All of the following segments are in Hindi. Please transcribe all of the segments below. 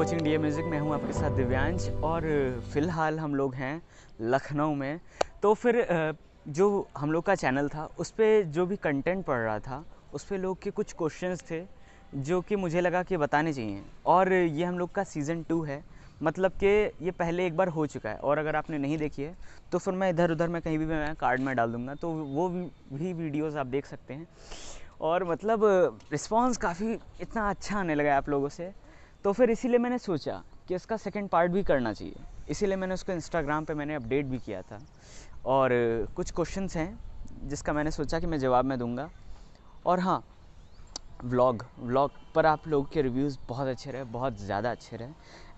Watching D music. मैं हूं आपके साथ दिव्यांश और फ़िलहाल हम लोग हैं लखनऊ में। तो फिर जो हम लोग का चैनल था उस पर जो भी कंटेंट पड़ रहा था उस पर लोग के कुछ क्वेश्चंस थे जो कि मुझे लगा कि बताने चाहिए। और ये हम लोग का सीज़न 2 है, मतलब कि ये पहले एक बार हो चुका है। और अगर आपने नहीं देखी है तो फिर मैं इधर उधर में कहीं भी मैं कार्ड में डाल दूँगा, तो वो भी वीडियोज़ आप देख सकते हैं। और मतलब रिस्पांस काफ़ी इतना अच्छा आने लगा है आप लोगों से, तो फिर इसीलिए मैंने सोचा कि इसका सेकंड पार्ट भी करना चाहिए। इसीलिए मैंने उसको इंस्टाग्राम पे मैंने अपडेट भी किया था। और कुछ क्वेश्चंस हैं जिसका मैंने सोचा कि मैं जवाब मैं दूंगा। और हाँ, व्लॉग पर आप लोगों के रिव्यूज़ बहुत अच्छे रहे, बहुत ज़्यादा अच्छे रहे,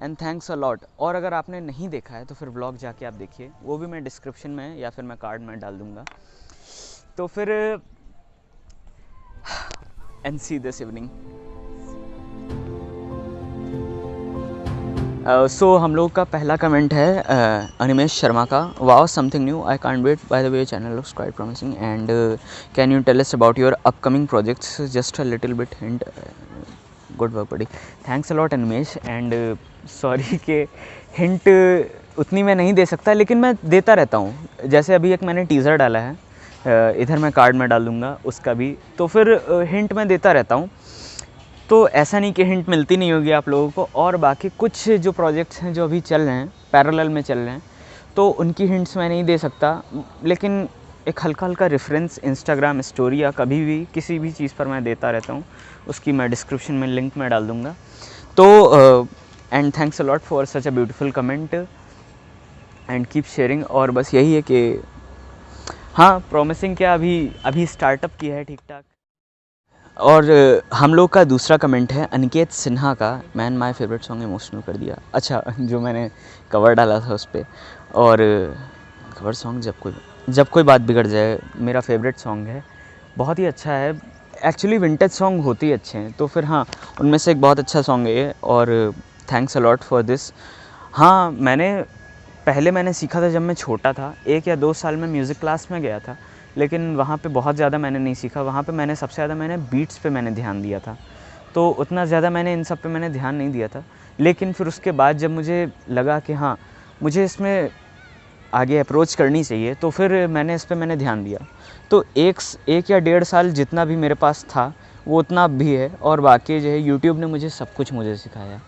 एंड थैंक्स अ लॉट। और अगर आपने नहीं देखा है तो फिर व्लॉग जाके आप देखिए, वो भी मैं डिस्क्रिप्शन में या फिर मैं कार्ड में डाल दूँगा। तो फिर and see this evening. So हम लोग का पहला कमेंट है अनिमेश शर्मा का। Wow, something new, I can't wait, by the way channel looks quite promising and can you tell us about your upcoming projects, just a little bit hint, good work buddy. Thanks a lot Animesh, and sorry कि हिंट उतनी मैं नहीं दे सकता, लेकिन मैं देता रहता हूँ। जैसे अभी एक मैंने टीज़र डाला है, इधर मैं कार्ड में डाल दूँगा उसका भी, तो फिर हिंट मैं देता रहता हूँ। तो ऐसा नहीं कि हिंट मिलती नहीं होगी आप लोगों को। और बाकी कुछ जो प्रोजेक्ट्स हैं जो अभी चल रहे हैं, पैरेलल में चल रहे हैं, तो उनकी हिंट्स मैं नहीं दे सकता, लेकिन एक हल्का हल्का रेफरेंस इंस्टाग्राम स्टोरी या कभी भी किसी भी चीज़ पर मैं देता रहता हूँ, उसकी मैं डिस्क्रिप्शन में लिंक में डाल दूँगा। तो and thanks a lot for such a beautiful comment and keep sharing. और बस यही है कि हाँ, प्रॉमिसिंग क्या, अभी स्टार्टअप किया है ठीक ठाक। और हम लोग का दूसरा कमेंट है अनिकेत सिन्हा का। Man my favourite song emotional कर दिया। अच्छा, जो मैंने कवर डाला था उस पर। और कवर सॉन्ग जब कोई बात बिगड़ जाए मेरा फेवरेट सॉन्ग है, बहुत ही अच्छा है। एक्चुअली विंटेज सॉन्ग होते ही अच्छे हैं, तो फिर हाँ, उनमें से एक बहुत अच्छा सॉन्ग है ये। और thanks a lot for this. हाँ, मैंने सीखा था जब मैं छोटा था, 1 या 2 साल में म्यूज़िक क्लास में गया था, लेकिन वहाँ पे बहुत ज़्यादा मैंने नहीं सीखा। वहाँ पे मैंने सबसे ज़्यादा बीट्स पे मैंने ध्यान दिया था, तो उतना ज़्यादा मैंने इन सब पे मैंने ध्यान नहीं दिया था। लेकिन फिर उसके बाद जब मुझे लगा कि हाँ, मुझे इसमें आगे अप्रोच करनी चाहिए, तो फिर मैंने इस पे मैंने ध्यान दिया। तो एक या 1.5 साल जितना भी मेरे पास था वो उतना अब भी है। और बाकी जो है यूट्यूब ने मुझे सब कुछ मुझे सिखाया।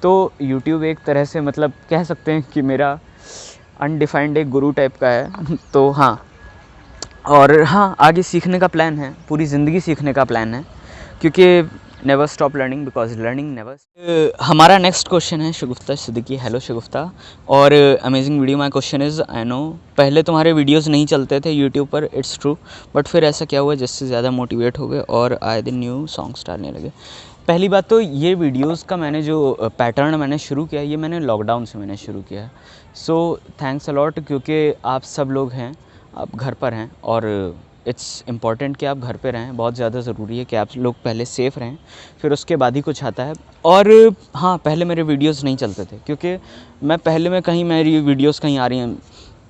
तो यूट्यूब एक तरह से मतलब कह सकते हैं कि मेरा अनडिफाइंड एक गुरु टाइप का है। तो हाँ, और हाँ, आगे सीखने का प्लान है, पूरी ज़िंदगी सीखने का प्लान है, क्योंकि never stop learning because learning never. हमारा नेक्स्ट क्वेश्चन है शगुफ्ता सिद्दीकी। हेलो शगुफ्ता, और amazing video. My question is, I know पहले तुम्हारे वीडियोस नहीं चलते थे यूट्यूब पर, इट्स ट्रू, बट फिर ऐसा क्या हुआ जिससे ज़्यादा मोटिवेट हो गए और आए दिन न्यू सॉन्ग्स डालने लगे? पहली बात तो ये वीडियोस का मैंने जो पैटर्न मैंने शुरू किया, ये मैंने लॉकडाउन से मैंने शुरू किया है। सो थैंक्स अ लॉट, क्योंकि आप सब लोग हैं, आप घर पर हैं, और इट्स इम्पॉर्टेंट कि आप घर पे रहें। बहुत ज़्यादा ज़रूरी है कि आप लोग पहले सेफ़ रहें, फिर उसके बाद ही कुछ आता है। और हाँ, पहले मेरे वीडियोस नहीं चलते थे, क्योंकि मैं पहले में कहीं मेरी वीडियोस कहीं आ रही हैं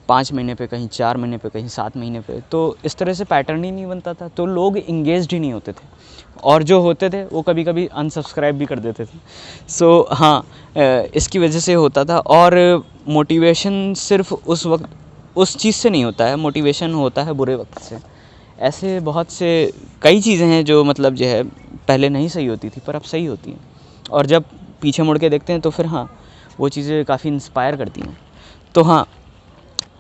5 महीने पे, कहीं 4 महीने पे, कहीं 7 महीने पे, तो इस तरह से पैटर्न ही नहीं बनता था, तो लोग इंगेज्ड ही नहीं होते थे, और जो होते थे वो कभी कभी अनसब्सक्राइब भी कर देते थे। सो हाँ, इसकी वजह से होता था। और मोटिवेशन सिर्फ उस वक्त उस चीज़ से नहीं होता है, मोटिवेशन होता है बुरे वक्त से। ऐसे बहुत से कई चीज़ें हैं जो मतलब जो है पहले नहीं सही होती थी पर अब सही होती हैं, और जब पीछे मुड़ के देखते हैं तो फिर हाँ, वो चीज़ें काफ़ी इंस्पायर करती हैं। तो हाँ,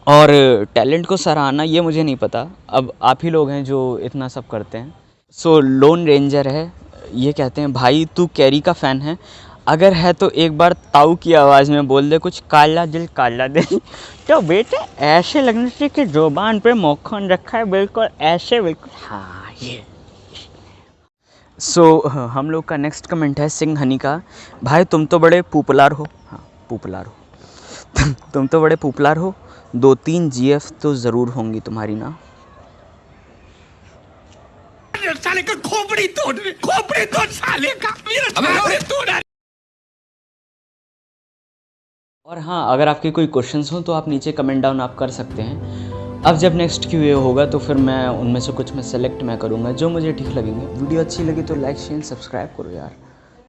और टैलेंट को सराहना ये मुझे नहीं पता, अब आप ही लोग हैं जो इतना सब करते हैं। सो लोन रेंजर है, ये कहते हैं, भाई तू कैरी का फ़ैन है? अगर है तो एक बार ताऊ की आवाज़ में बोल दे कुछ, काला दिल काला दिल। तो बेटे ऐसे लगने से कि ज़ुबान पे मक्खन रखा है, बिल्कुल ऐसे, बिल्कुल हाँ ये। सो हम लोग का नेक्स्ट कमेंट है सिंह हनी का। भाई तुम तो बड़े पॉपुलर हो। हाँ, पॉपुलर हो। तुम तो बड़े पॉपुलर हो, 2-3 जीएफ तो ज़रूर होंगी तुम्हारी ना। साले का खोपड़ी तोड़ साले का, मेरा तोड़। और हाँ, अगर आपके कोई क्वेश्चंस हो तो आप नीचे कमेंट डाउन आप कर सकते हैं। अब जब नेक्स्ट क्यूए होगा तो फिर मैं उनमें से कुछ मैं सेलेक्ट मैं करूँगा जो मुझे ठीक लगेंगे। वीडियो अच्छी लगी तो लाइक शेयर सब्सक्राइब करो यार।